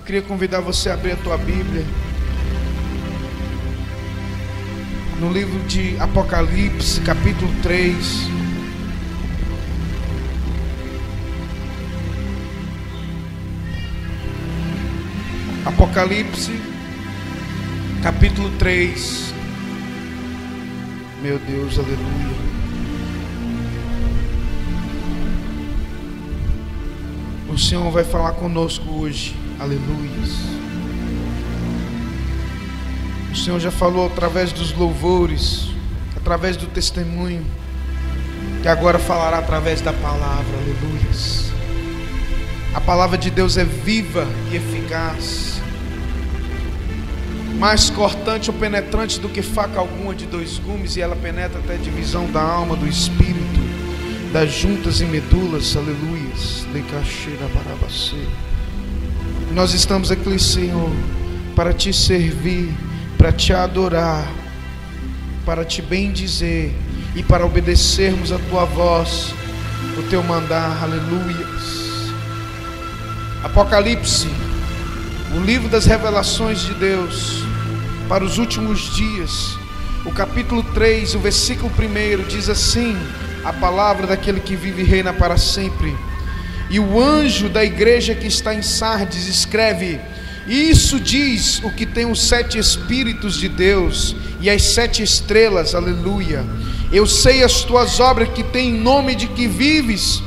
queria convidar você a abrir a tua Bíblia no livro de Apocalipse, capítulo 3. Apocalipse, capítulo 3. Meu Deus, aleluia. O Senhor vai falar conosco hoje, aleluia. O Senhor já falou através dos louvores, através do testemunho, e agora falará através da palavra, aleluia. A palavra de Deus é viva e eficaz, mais cortante ou penetrante do que faca alguma de dois gumes, e ela penetra até a divisão da alma, do espírito, das juntas e medulas, aleluia. Nós estamos aqui, Senhor, para te servir, para te adorar, para te bendizer e para obedecermos a tua voz, o teu mandar, aleluia. Apocalipse, o livro das revelações de Deus para os últimos dias, o capítulo 3, o versículo 1 diz assim: a palavra daquele que vive e reina para sempre. E o anjo da igreja que está em Sardes escreve: isso diz o que tem os 7 Espíritos de Deus e as 7 estrelas, aleluia. Eu sei as tuas obras, que tem nome de que vives,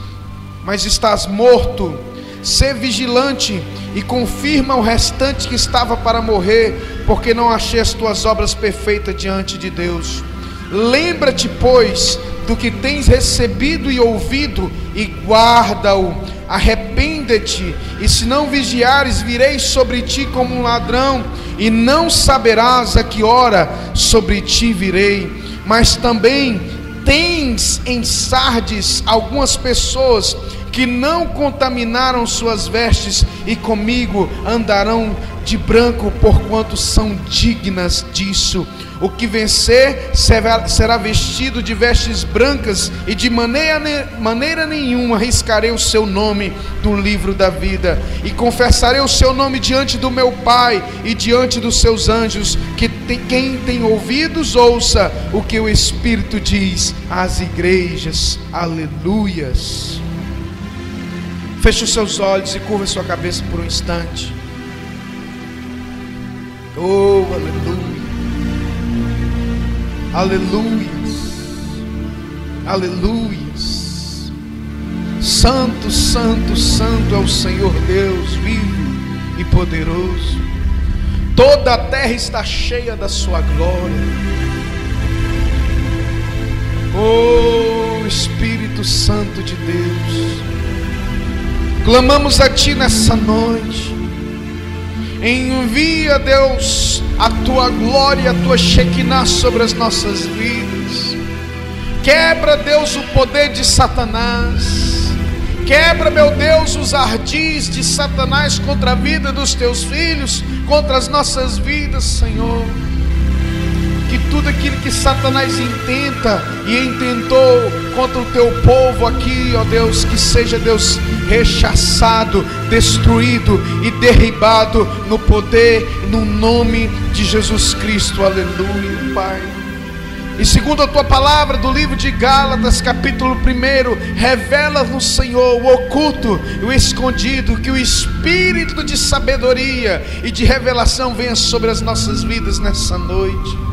mas estás morto. Sê vigilante e confirma o restante que estava para morrer, porque não achei as tuas obras perfeitas diante de Deus. Lembra-te, pois, do que tens recebido e ouvido, e guarda-o. Arrepende-te, e se não vigiares, virei sobre ti como um ladrão, e não saberás a que hora sobre ti virei. Mas também tens em Sardes algumas pessoas que não contaminaram suas vestes, e comigo andarão de branco, porquanto são dignas disso. O que vencer será vestido de vestes brancas, e de maneira nenhuma arriscarei o seu nome do livro da vida. E confessarei o seu nome diante do meu Pai e diante dos seus anjos. Quem tem ouvidos, ouça o que o Espírito diz às igrejas. Aleluias. Feche os seus olhos e curva sua cabeça por um instante. Oh, aleluia. Aleluias. Aleluias. Santo, santo, santo é o Senhor Deus vivo e poderoso. Toda a terra está cheia da sua glória. Oh, Espírito Santo de Deus, clamamos a ti nessa noite. Envia, Deus, a tua glória, a tua Shekinah sobre as nossas vidas. Quebra, Deus, o poder de Satanás. Quebra, meu Deus, os ardis de Satanás contra a vida dos teus filhos, contra as nossas vidas, Senhor. Que tudo aquilo que Satanás intenta e intentou contra o teu povo aqui, ó Deus, que seja, Deus, rechaçado, destruído e derribado no poder, no nome de Jesus Cristo, aleluia, Pai. E segundo a tua palavra do livro de Gálatas, capítulo 1, revela no Senhor o oculto e o escondido, que o espírito de sabedoria e de revelação venha sobre as nossas vidas nessa noite.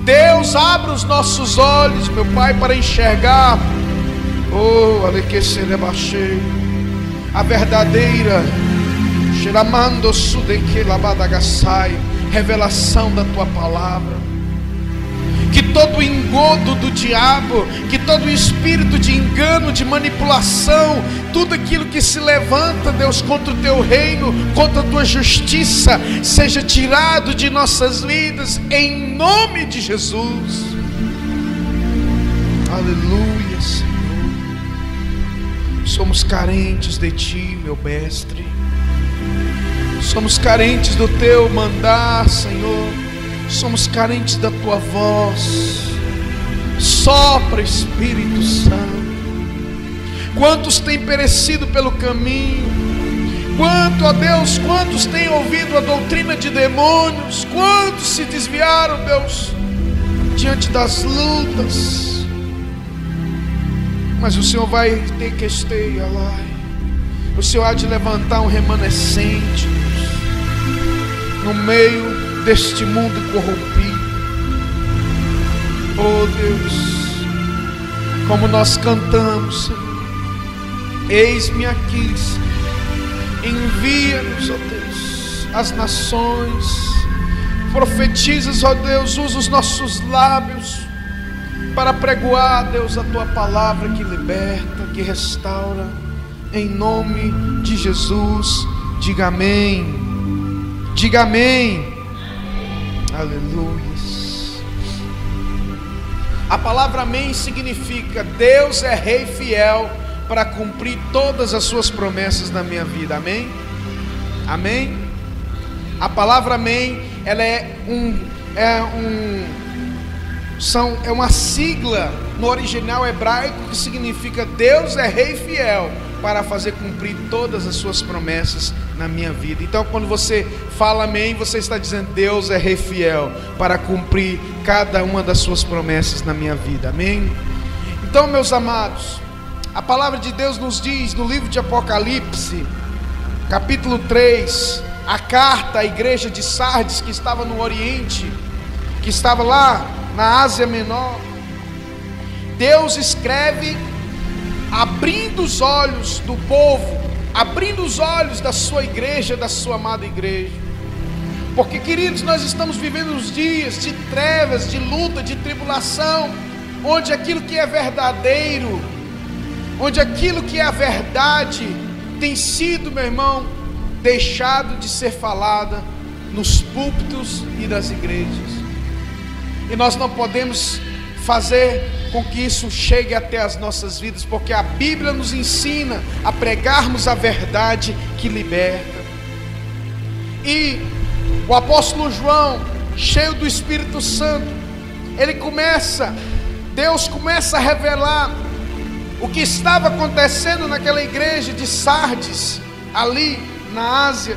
Deus, abre os nossos olhos, meu Pai, para enxergar, oh, a verdadeira revelação da tua palavra. Que todo engodo do diabo, que todo espírito de engano, de manipulação, tudo aquilo que se levanta, Deus, contra o teu reino, contra a tua justiça, seja tirado de nossas vidas, em nome de Jesus. Aleluia, Senhor. Somos carentes de ti, meu mestre. Somos carentes do teu mandar, Senhor. Somos carentes da tua voz. Sopra, Espírito Santo. Quantos têm perecido pelo caminho? Quanto, ó Deus, quantos têm ouvido a doutrina de demônios, quantos se desviaram, Deus, diante das lutas. Mas o Senhor vai ter que esteia lá. O Senhor há de levantar um remanescente, Deus, no meio deste mundo corrompido. Oh Deus, como nós cantamos, Senhor, eis-me aqui, Senhor. Envia-nos, ó Deus, as nações. Profetizas, ó Deus, usa os nossos lábios para pregoar, Deus, a tua palavra que liberta, que restaura. Em nome de Jesus, diga amém. Diga amém. Aleluia. A palavra amém significa: Deus é rei fiel para cumprir todas as suas promessas na minha vida. Amém? Amém? A palavra amém, ela é uma sigla no original hebraico que significa: Deus é rei fiel para fazer cumprir todas as suas promessas na minha vida. Então, quando você fala amém, você está dizendo: Deus é rei fiel para cumprir cada uma das suas promessas na minha vida. Amém? Então, meus amados, a palavra de Deus nos diz no livro de Apocalipse, capítulo 3, a carta à igreja de Sardes, que estava no Oriente, que estava lá na Ásia Menor. Deus escreve abrindo os olhos do povo, abrindo os olhos da sua igreja, da sua amada igreja. Porque, queridos, nós estamos vivendo os dias de trevas, de luta, de tribulação, onde aquilo que é verdadeiro, onde aquilo que é a verdade tem sido, meu irmão, deixado de ser falada nos púlpitos e nas igrejas. E nós não podemos fazer com que isso chegue até as nossas vidas, porque a Bíblia nos ensina a pregarmos a verdade que liberta. E o apóstolo João, cheio do Espírito Santo, Deus começa a revelar o que estava acontecendo naquela igreja de Sardes, ali na Ásia.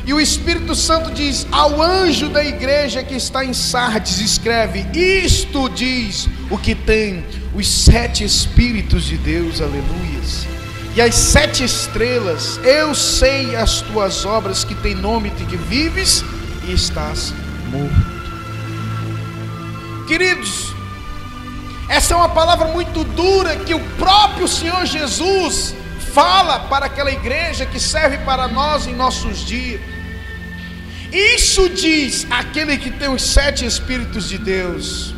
E o Espírito Santo diz ao anjo da igreja que está em Sardes: escreve: isto diz o que tem os 7 Espíritos de Deus, aleluias, e as 7 estrelas. Eu sei as tuas obras, que tem nome de que vives e estás morto. Queridos, essa é uma palavra muito dura que o próprio Senhor Jesus fala para aquela igreja, que serve para nós em nossos dias. Isso diz aquele que tem os 7 Espíritos de Deus.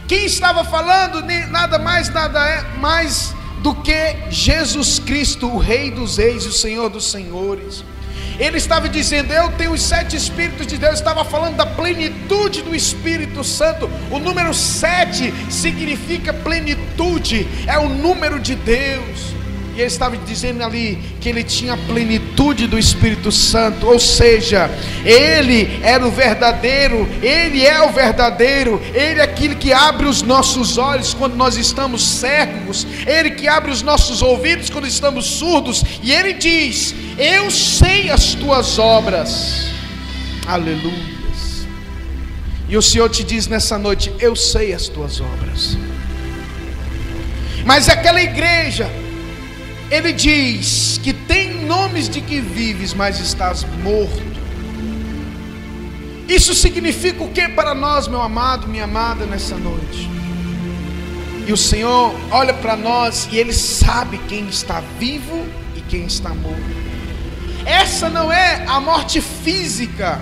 Quem estava falando nada mais do que Jesus Cristo, o Rei dos Reis, o Senhor dos Senhores. Ele estava dizendo: eu tenho os 7 Espíritos de Deus. Estava falando da plenitude do Espírito Santo. O número 7 significa plenitude, é o número de Deus. E ele estava dizendo ali que ele tinha a plenitude do Espírito Santo, ou seja, ele era o verdadeiro, ele é o verdadeiro, ele é aquele que abre os nossos olhos quando nós estamos cegos, ele que abre os nossos ouvidos quando estamos surdos. E ele diz: eu sei as tuas obras, aleluia. E o Senhor te diz nessa noite: eu sei as tuas obras. Mas aquela igreja, ele diz que tem nomes de que vives, mas estás morto. Isso significa o que para nós, meu amado, minha amada, nessa noite? E o Senhor olha para nós e Ele sabe quem está vivo e quem está morto. Essa não é a morte física.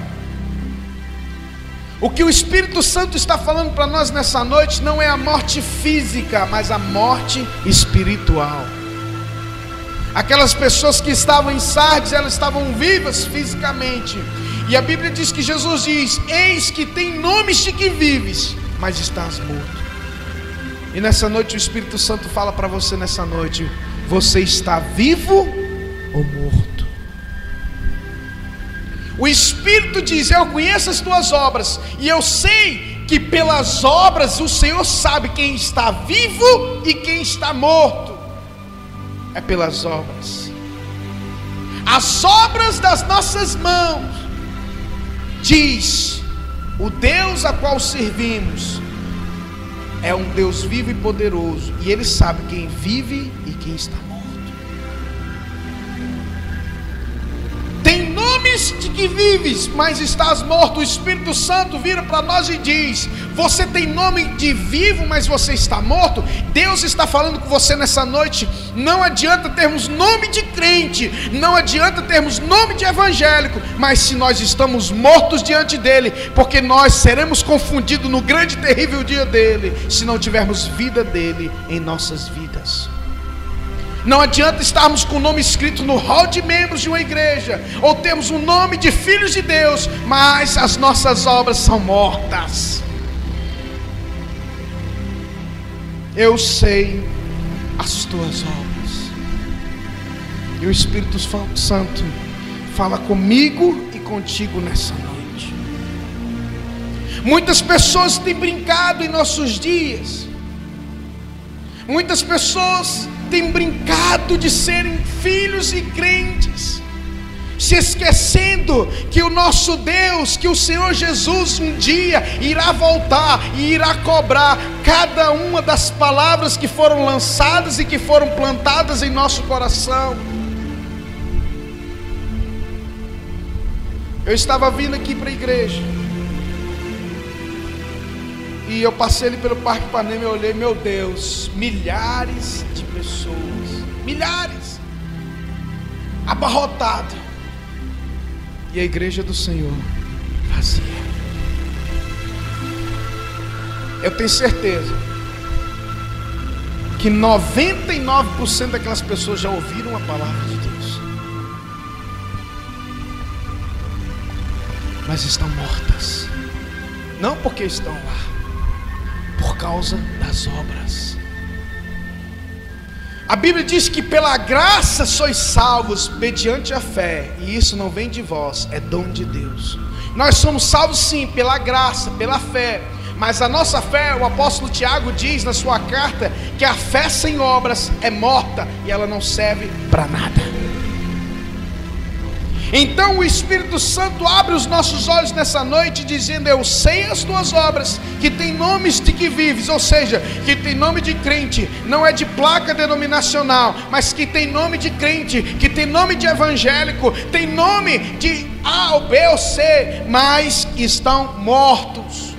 O que o Espírito Santo está falando para nós nessa noite não é a morte física, mas a morte espiritual. Aquelas pessoas que estavam em Sardes, elas estavam vivas fisicamente. E a Bíblia diz que Jesus diz: eis que tem nomes de que vives, mas estás morto. E nessa noite o Espírito Santo fala para você nessa noite: você está vivo ou morto? O Espírito diz: eu conheço as tuas obras, e eu sei que pelas obras o Senhor sabe quem está vivo e quem está morto. É pelas obras. as obras das nossas mãos, diz: o Deus a qual servimos é um Deus vivo e poderoso, e Ele sabe quem vive e quem está morto. Tem nomes de que vives, mas estás morto. O Espírito Santo vira para nós e diz: você tem nome de vivo, mas você está morto. Deus está falando com você nessa noite. Não adianta termos nome de crente, não adianta termos nome de evangélico, mas se nós estamos mortos diante dele, porque nós seremos confundidos no grande e terrível dia dele, se não tivermos vida dele em nossas vidas. Não adianta estarmos com o nome escrito no hall de membros de uma igreja, ou termos um nome de filhos de Deus, mas as nossas obras são mortas. Eu sei as tuas obras, e o Espírito Santo fala comigo e contigo nessa noite. Muitas pessoas têm brincado em nossos dias, muitas pessoas têm brincado de serem filhos e crentes, se esquecendo que o nosso Deus, que o Senhor Jesus um dia irá voltar e irá cobrar cada uma das palavras que foram lançadas e que foram plantadas em nosso coração. Eu estava vindo aqui para a igreja, e eu passei ali pelo Parque Ipanema e eu olhei, meu Deus, milhares de pessoas, milhares, abarrotado, e a igreja do Senhor vazia. Eu tenho certeza que 99% daquelas pessoas já ouviram a palavra de Deus, mas estão mortas, não porque estão lá, por causa das obras. A Bíblia diz que pela graça sois salvos mediante a fé, e isso não vem de vós, é dom de Deus. Nós somos salvos sim, pela graça, pela fé, mas a nossa fé, o apóstolo Tiago diz na sua carta, que a fé sem obras é morta, e ela não serve para nada. Então o Espírito Santo abre os nossos olhos nessa noite, dizendo: eu sei as tuas obras, que tem nomes de que vives, ou seja, que tem nome de crente, não é de placa denominacional, mas que tem nome de crente, que tem nome de evangélico, tem nome de A ou B ou C, mas estão mortos.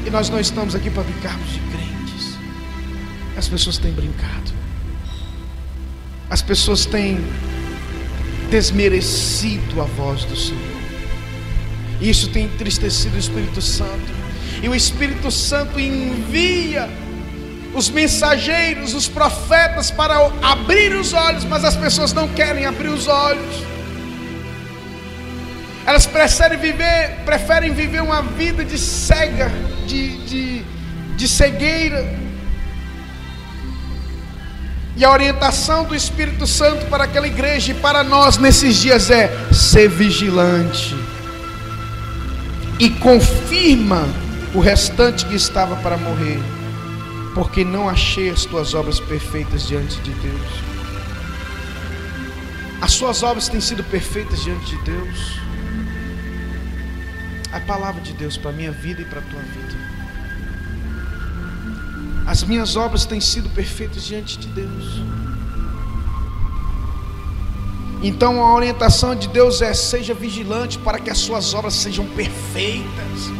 E nós não estamos aqui para brincarmos de crentes. As pessoas têm brincado, as pessoas têm desmerecido a voz do Senhor. Isso tem entristecido o Espírito Santo, e o Espírito Santo envia os mensageiros, os profetas, para abrir os olhos, mas as pessoas não querem abrir os olhos. Elas preferem viver uma vida de cega, de cegueira. E a orientação do Espírito Santo para aquela igreja e para nós nesses dias é: ser vigilante, e confirma o restante que estava para morrer, porque não achei as tuas obras perfeitas diante de Deus. As suas obras têm sido perfeitas diante de Deus? A palavra de Deus para a minha vida e para a tua vida: as minhas obras têm sido perfeitas diante de Deus? Então a orientação de Deus é: seja vigilante para que as suas obras sejam perfeitas.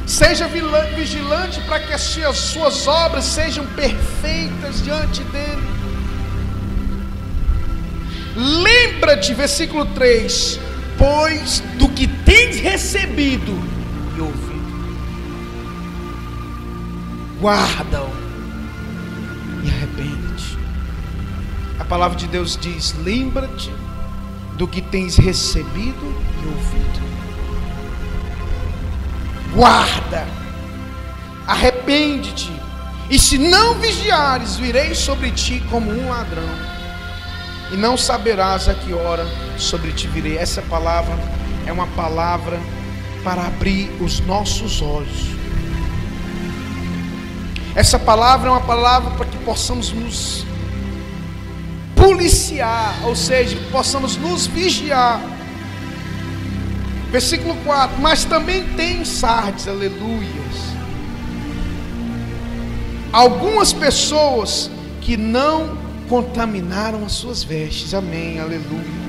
Seja vigilante para que as suas obras sejam perfeitas diante dele. Lembra-te, versículo 3: pois do que tens recebido e ouvido, guarda-o e arrepende-te. A palavra de Deus diz: lembra-te do que tens recebido e ouvido, guarda, arrepende-te, e se não vigiares, virei sobre ti como um ladrão, e não saberás a que hora sobre ti virei. Essa palavra é uma palavra para abrir os nossos olhos. Essa palavra é uma palavra para que possamos nos policiar, ou seja, que possamos nos vigiar. Versículo 4: mas também tem em Sardes, aleluias, algumas pessoas que não contaminaram as suas vestes, amém, aleluia,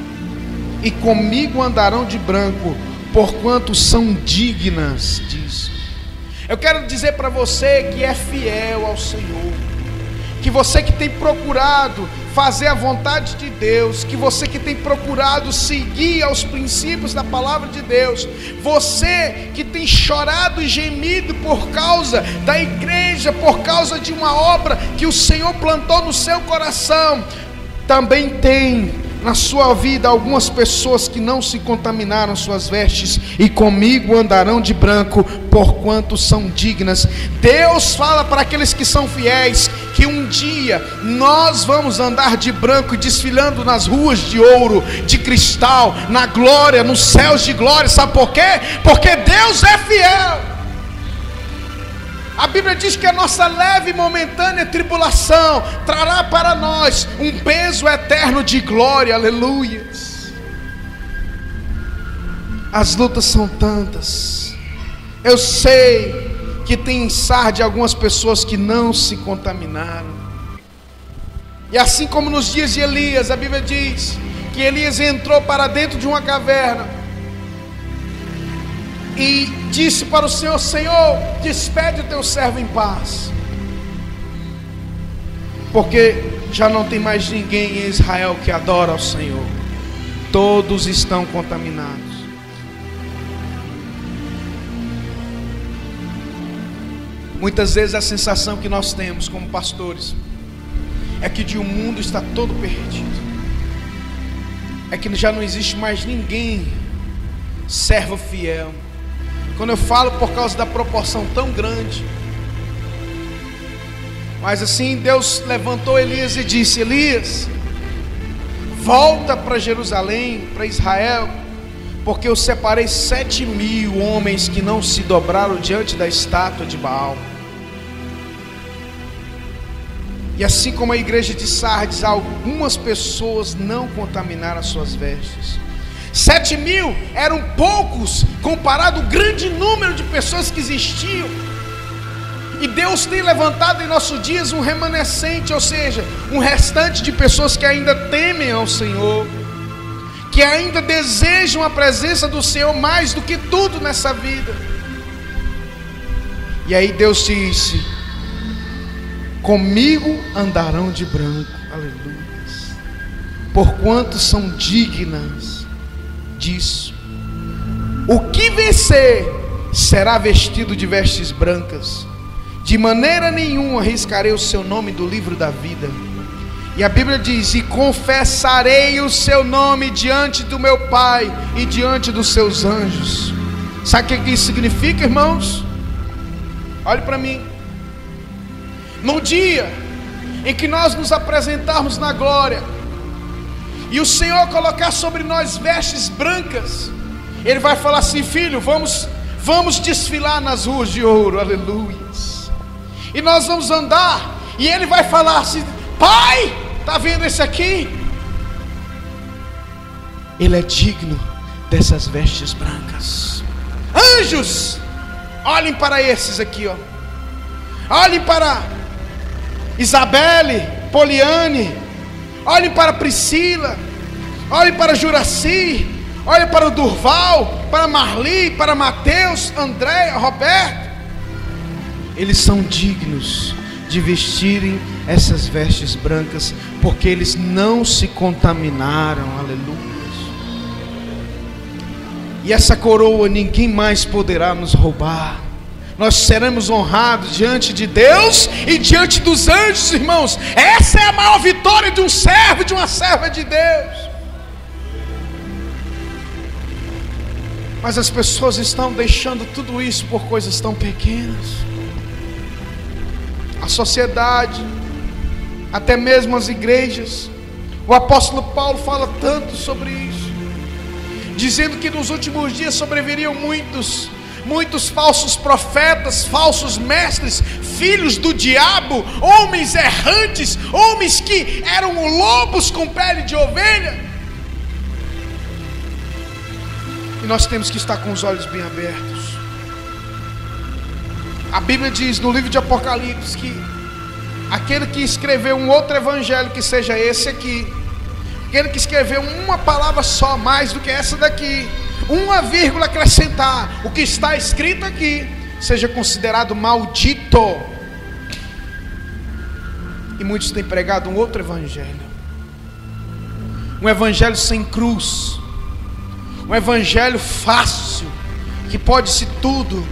e comigo andarão de branco, porquanto são dignas disso. Eu quero dizer para você que é fiel ao Senhor, que você que tem procurado fazer a vontade de Deus, que você que tem procurado seguir aos princípios da palavra de Deus, você que tem chorado e gemido por causa da igreja, por causa de uma obra que o Senhor plantou no seu coração, também tem na sua vida algumas pessoas que não se contaminaram suas vestes, e comigo andarão de branco, porquanto são dignas. Deus fala para aqueles que são fiéis que um dia nós vamos andar de branco, desfilando nas ruas de ouro, de cristal, na glória, nos céus de glória. Sabe por quê? Porque Deus é fiel. A Bíblia diz que a nossa leve e momentânea tribulação trará para nós um peso eterno de glória, aleluias. As lutas são tantas. Eu sei que tem em Sardes algumas pessoas que não se contaminaram. E assim como nos dias de Elias, a Bíblia diz que Elias entrou para dentro de uma caverna e disse para o Senhor: Senhor, despede o teu servo em paz, porque já não tem mais ninguém em Israel que adora ao Senhor, todos estão contaminados. Muitas vezes a sensação que nós temos como pastores é que o mundo está todo perdido, é que já não existe mais ninguém servo fiel. Quando eu falo por causa da proporção tão grande, mas assim Deus levantou Elias e disse: Elias, volta para Jerusalém, para Israel, porque eu separei 7.000 homens que não se dobraram diante da estátua de Baal. E assim como a igreja de Sardes, algumas pessoas não contaminaram as suas vestes. 7.000 eram poucos comparado ao grande número de pessoas que existiam. E Deus tem levantado em nossos dias um remanescente, ou seja, um restante de pessoas que ainda temem ao Senhor, que ainda desejam a presença do Senhor mais do que tudo nessa vida. E aí Deus disse: comigo andarão de branco, aleluia, porquanto são dignas disso. O que vencer será vestido de vestes brancas, de maneira nenhuma arriscarei o seu nome do livro da vida. E a Bíblia diz: e confessarei o seu nome diante do meu Pai e diante dos seus anjos. Sabe o que isso significa, irmãos? Olhe para mim. No dia em que nós nos apresentarmos na glória e o Senhor colocar sobre nós vestes brancas, Ele vai falar assim: filho, vamos desfilar nas ruas de ouro, aleluia. E nós vamos andar, e Ele vai falar assim: Pai, está vendo esse aqui? Ele é digno dessas vestes brancas. Anjos, olhem para esses aqui, ó. Olhem para Isabelle, Poliane, olhem para Priscila, olhem para Juraci, olhem para o Durval, para Marli, para Mateus, Andréia, Roberto. Eles são dignos de vestirem essas vestes brancas, porque eles não se contaminaram, aleluia. E essa coroa ninguém mais poderá nos roubar. Nós seremos honrados diante de Deus e diante dos anjos, irmãos. Essa é a maior vitória de um servo, de uma serva de Deus. Mas as pessoas estão deixando tudo isso por coisas tão pequenas. A sociedade, até mesmo as igrejas. O apóstolo Paulo fala tanto sobre isso, dizendo que nos últimos dias sobreviriam muitos muitos falsos profetas, falsos mestres, filhos do diabo, homens errantes, homens que eram lobos com pele de ovelha. E nós temos que estar com os olhos bem abertos. A Bíblia diz no livro de Apocalipse que aquele que escreveu um outro evangelho que seja esse aqui, aquele que escreveu uma palavra só mais do que essa daqui, uma vírgula acrescentar o que está escrito aqui, seja considerado maldito. E muitos têm pregado um outro evangelho, um evangelho sem cruz, um evangelho fácil, que pode-se tudo.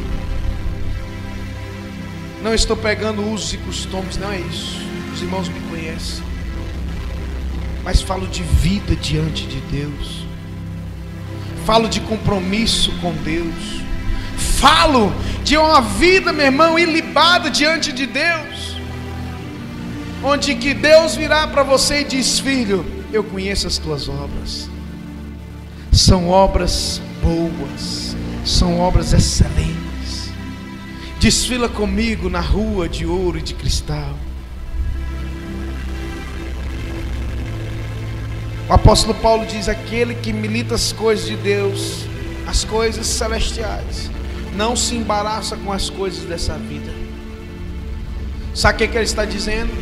Não estou pregando usos e costumes, não é isso. Os irmãos me conhecem. Mas falo de vida diante de Deus. Falo de compromisso com Deus. Falo de uma vida, meu irmão, ilibada diante de Deus. Onde que Deus virá para você e diz: filho, eu conheço as tuas obras. São obras boas, são obras excelentes. Desfila comigo na rua de ouro e de cristal. O apóstolo Paulo diz: aquele que milita as coisas de Deus, as coisas celestiais, não se embaraça com as coisas dessa vida. Sabe o que ele está dizendo?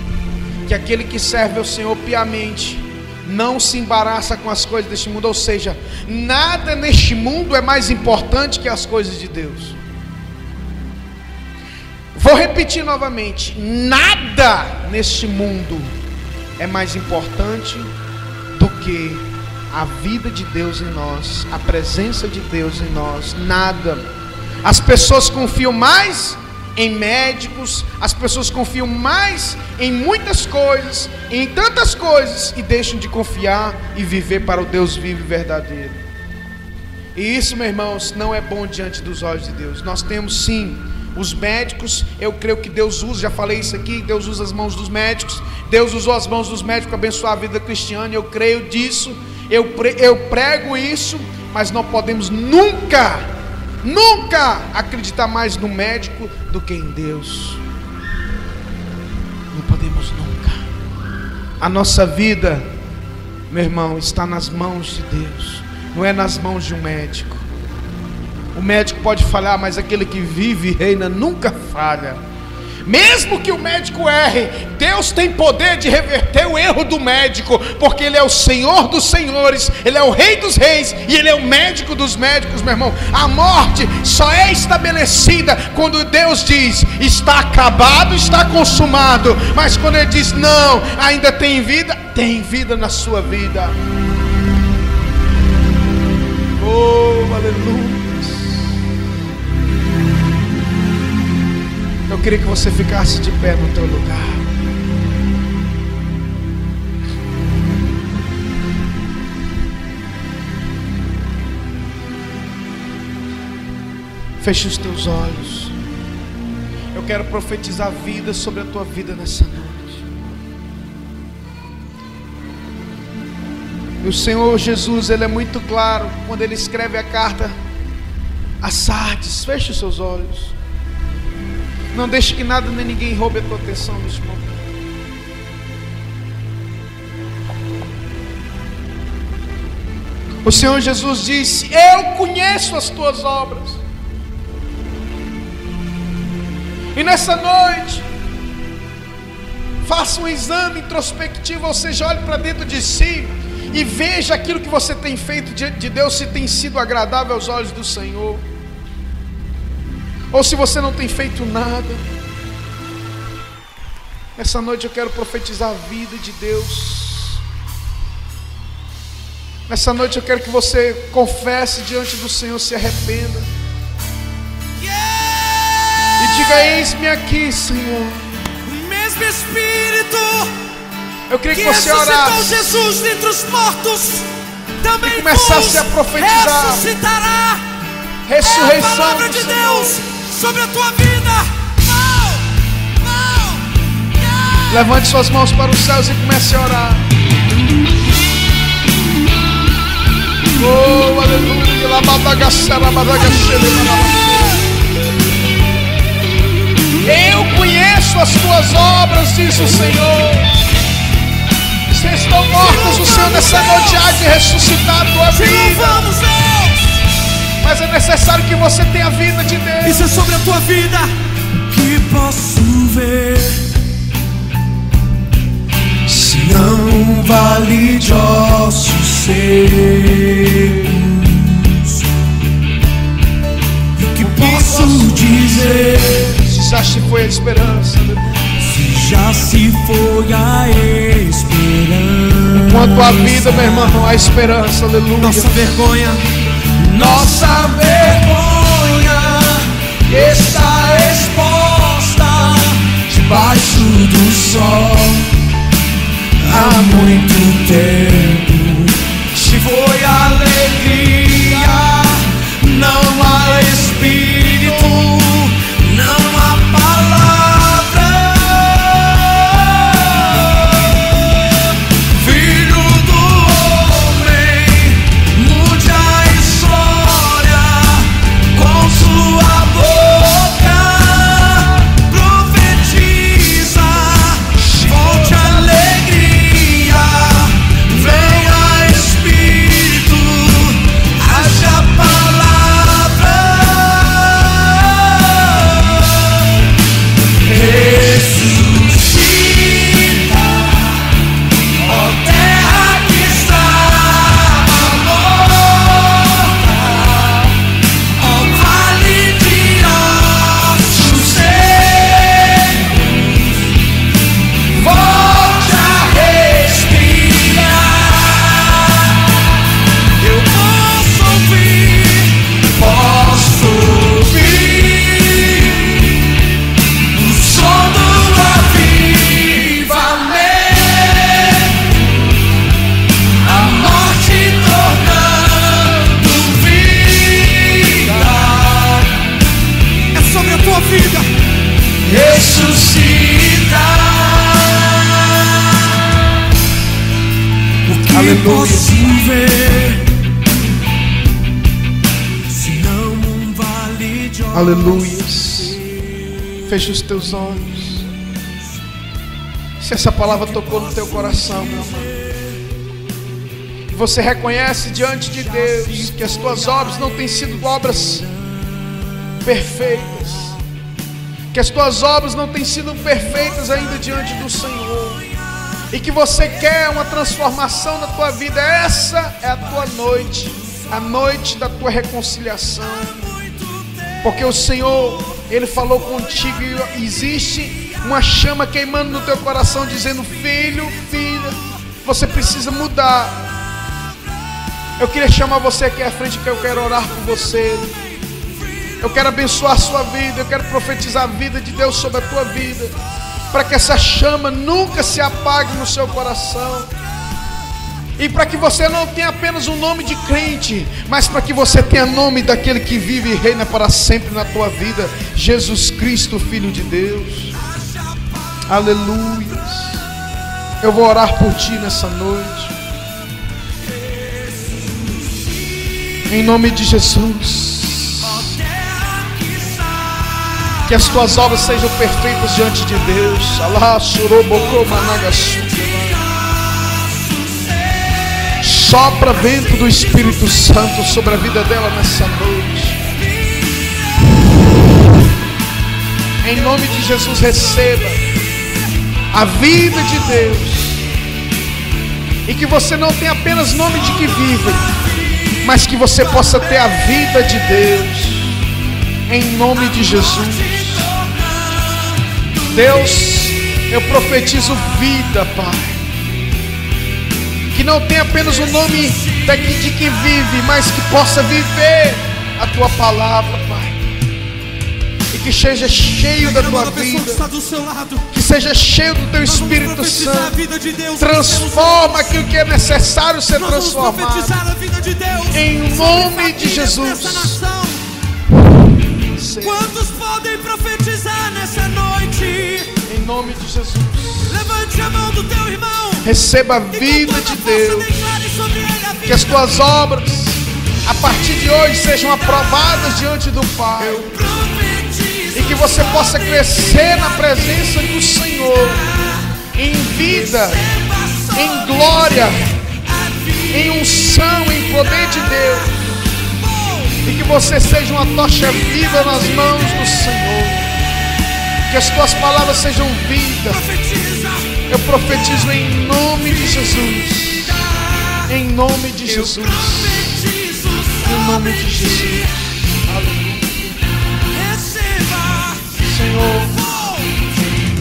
Que aquele que serve ao Senhor piamente não se embaraça com as coisas deste mundo. Ou seja, nada neste mundo é mais importante que as coisas de Deus. Vou repetir novamente: nada neste mundo é mais importante do que a vida de Deus em nós, a presença de Deus em nós. Nada. As pessoas confiam mais em médicos, as pessoas confiam mais em muitas coisas, em tantas coisas, e deixam de confiar e viver para o Deus vivo e verdadeiro. E isso, meus irmãos, não é bom diante dos olhos de Deus. Nós temos sim os médicos, eu creio que Deus usa, já falei isso aqui, Deus usa as mãos dos médicos, Deus usou as mãos dos médicos para abençoar a vida cristiana, eu creio disso, eu prego isso, mas não podemos nunca acreditar mais no médico do que em Deus. Não podemos nunca. A nossa vida, meu irmão, está nas mãos de Deus, não é nas mãos de um médico. O médico pode falhar, mas aquele que vive e reina nunca falha. Mesmo que o médico erre, Deus tem poder de reverter o erro do médico, porque Ele é o Senhor dos senhores, Ele é o Rei dos reis, e Ele é o médico dos médicos, meu irmão. A morte só é estabelecida quando Deus diz: está acabado, está consumado. Mas quando Ele diz: não, ainda tem vida na sua vida. Oh, aleluia. Eu queria que você ficasse de pé no teu lugar. Feche os teus olhos. Eu quero profetizar vida sobre a tua vida nessa noite. E o Senhor Jesus, Ele é muito claro quando Ele escreve a carta a Sardes. Feche os seus olhos. Não deixe que nada nem ninguém roube a tua atenção neste momento. O Senhor Jesus disse: eu conheço as tuas obras. E nessa noite, faça um exame introspectivo, ou seja, olhe para dentro de si e veja aquilo que você tem feito diante de Deus, se tem sido agradável aos olhos do Senhor, ou se você não tem feito nada. Nessa noite eu quero profetizar a vida de Deus. Nessa noite eu quero que você confesse diante do Senhor, se arrependa e diga: eis-me aqui, Senhor. O mesmo Espírito Eu queria que que você ressuscitou orasse Jesus dentre os mortos também e começasse a profetizar ressuscitará. ressurreição É a palavra do de Senhor. Deus sobre a tua vida. Levante suas mãos para os céus e comece a orar. Oh, aleluia. Eu conheço as tuas obras, diz o Senhor. Se estão mortas, o Senhor nessa noite há de ressuscitar a tua vida. Mas é necessário que você tenha a vida de Deus. Isso é sobre a tua vida. O que posso ver se não vale de ossos secos? E o que posso dizer se já se foi a esperança? Se já se foi a esperança. Enquanto há vida, meu irmão, não há esperança. Aleluia. Nossa vergonha está exposta debaixo do sol há muito tempo. Se foi alegria, não há espírito, não há palavra. Filho do homem, mude a história com sua boca, profetiza, volte a alegria, venha Espírito, haja palavra. Ressuscita, ó terra que estava morta, ó vale de ossos secos, volte a respirar. Eu posso ouvir o som do avivamento, a morte tornando vida. É sobre a tua vida. Ressuscita. O que Aleluia. posso ver se não um vale de ossos? Aleluias. Feche os teus olhos. Se essa palavra tocou no teu coração, meu amado, e você reconhece diante de Deus que as tuas obras não têm sido obras perfeitas, que as tuas obras não têm sido perfeitas ainda diante do Senhor, e que você quer uma transformação na tua vida, essa é a tua noite, a noite da tua reconciliação. Porque o Senhor, Ele falou contigo e existe uma chama queimando no teu coração, dizendo: filho, filha, você precisa mudar. Eu queria chamar você aqui à frente, que eu quero orar por você. Eu quero abençoar a sua vida, eu quero profetizar a vida de Deus sobre a tua vida, para que essa chama nunca se apague no seu coração. E para que você não tenha apenas um nome de crente, mas para que você tenha nome daquele que vive e reina para sempre na tua vida, Jesus Cristo, Filho de Deus. Aleluia. Eu vou orar por ti nessa noite, em nome de Jesus. Que as tuas obras sejam perfeitas diante de Deus. Alá, surobocô, managaçu. Sopra vento do Espírito Santo sobre a vida dela nessa noite. Em nome de Jesus, receba a vida de Deus. E que você não tenha apenas nome de que vive, mas que você possa ter a vida de Deus. Em nome de Jesus. Deus, eu profetizo vida, Pai. Que não tenha apenas o nome de quem vive, mas que possa viver a tua palavra, Pai. E que seja cheio da tua vida, que seja cheio do teu Espírito Santo. Transforma aquilo que é necessário ser transformado. Em nome de Jesus. Quantos podem profetizar nessa noite? Em nome de Jesus. Levante a mão do teu irmão. Receba a vida de Deus. Que as tuas obras, a partir de hoje, sejam aprovadas diante do Pai. E que você possa crescer na presença do Senhor, em vida, em glória, em unção, em poder de Deus, e que você seja uma tocha viva nas mãos do Senhor, que as tuas palavras sejam vida. Eu profetizo em nome de Jesus, em nome de Jesus, em nome de Jesus. Aleluia. Senhor,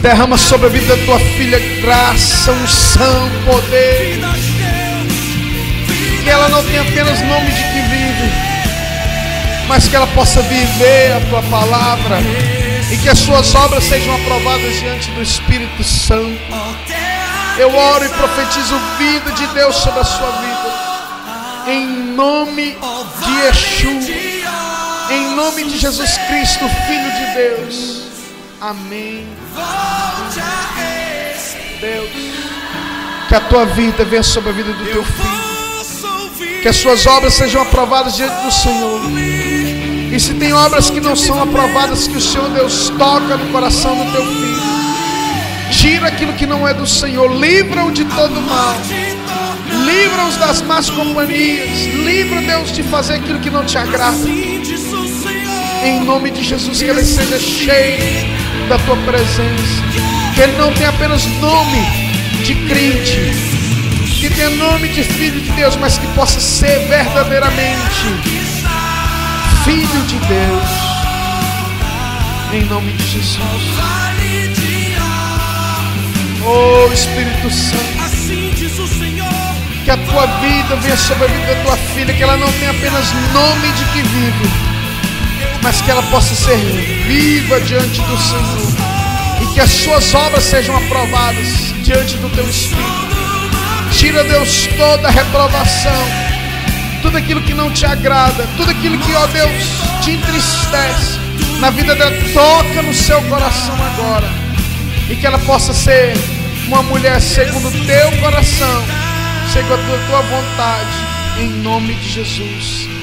derrama sobre a vida da tua filha graça, unção, poder, que ela não tenha apenas nome de que vive, mas que ela possa viver a tua palavra, e que as suas obras sejam aprovadas diante do Espírito Santo. Eu oro e profetizo vida de Deus sobre a sua vida, em nome de Yeshua, em nome de Jesus Cristo, Filho de Deus. Amém. Deus, que a tua vida venha sobre a vida do teu filho, que as suas obras sejam aprovadas diante do Senhor. E se tem obras que não são aprovadas, que o Senhor Deus toca no coração do teu filho, tira aquilo que não é do Senhor, livra-o de todo mal, livra-os das más companhias, livra, Deus, de fazer aquilo que não te agrada. Em nome de Jesus, que ele seja cheio da tua presença, que ele não tenha apenas nome de crente, que tenha nome de filho de Deus, mas que possa ser verdadeiramente filho de Deus, em nome de Jesus. Oh Espírito Santo, que a tua vida venha sobre a vida da tua filha, que ela não tenha apenas nome de que vive, mas que ela possa ser viva diante do Senhor, e que as suas obras sejam aprovadas diante do teu Espírito. Tira, Deus, toda a reprovação, tudo aquilo que não te agrada, tudo aquilo que, ó Deus, te entristece na vida dela. Toca no seu coração agora, e que ela possa ser uma mulher segundo o teu coração, segundo a tua vontade, em nome de Jesus.